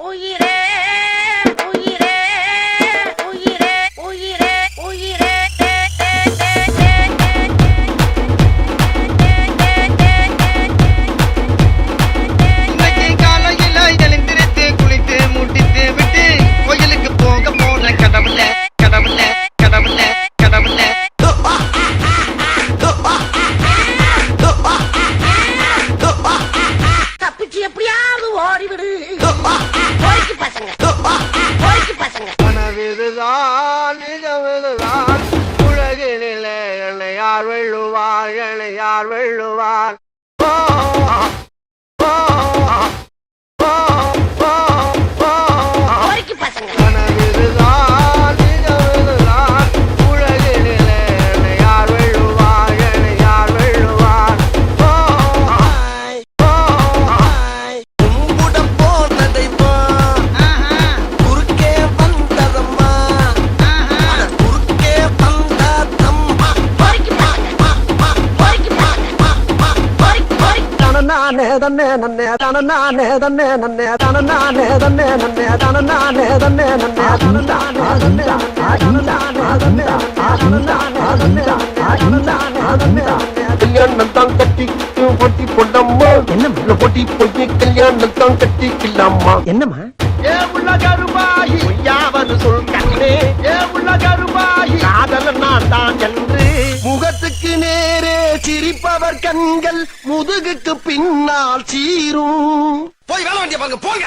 உயிரே உயிரே உயிரே உயிரே உயிரே இன்னைக்கு காலையில எழுந்திருத்து குளித்து முட்டித்து விட்டு கோயிலுக்கு போக போற கடவுள கடவுள கடவுள கடவுள தப்பிச்சு எப்படியாவது ஓடிவிடு. பொறுக்கி பசங்க பொறுக்கி பசங்க. கனவிதுதான் நிஜமிதுதான் உலகினிலே என்னை யார் வெல்லுவார் என்னை யார் வெல்லுவார் ஓ, ஓ, ஓ, ஓ, ஓ. பொறுக்கி பசங்க. கனவிதுதான் நிஜமிதுதான் உலகினிலே என்னை யார் வெல்லுவார் என்னை யார் வெல்லுவார் ஓ, ஓ. கும்பிட போனதைமா குறுக்கே வந்ததம்மா குறுக்கே வந்ததம்மா பொறுக்கி பசங்க பொறுக்கி பசங்க பொறுக்கி பொறுக்கி தனநானே தன்னே நன்னே தனநானே தன்னே நன்னே தனநானே தன்னே நன்னே தனநானே தன்னே நன்னே தனநானே தன்னே நன்னே தனநானே தன்னே நன்னே தனநானே தன்னே நன்னே தனநானே தன்னே நன்னே கல்யாணம் தான் கட்டிக்கு போட்டி போடம்மா என்ன போட்டி போய் கல்யாணம் தான் கட்டிக்கலாமா என்னம்மா ஏ உள்ள கருமாயி பொய்யாவது சொல் கண்ணே ஏ உள்ள கருமாயி காதல நான் தான் என்று முகத்துக்கு நேரே சிரிப்பவர் கண்கள் முதுகுக்கு பின்னால் சீரும் போய் வேலை வண்டிய பாருங்க போங்க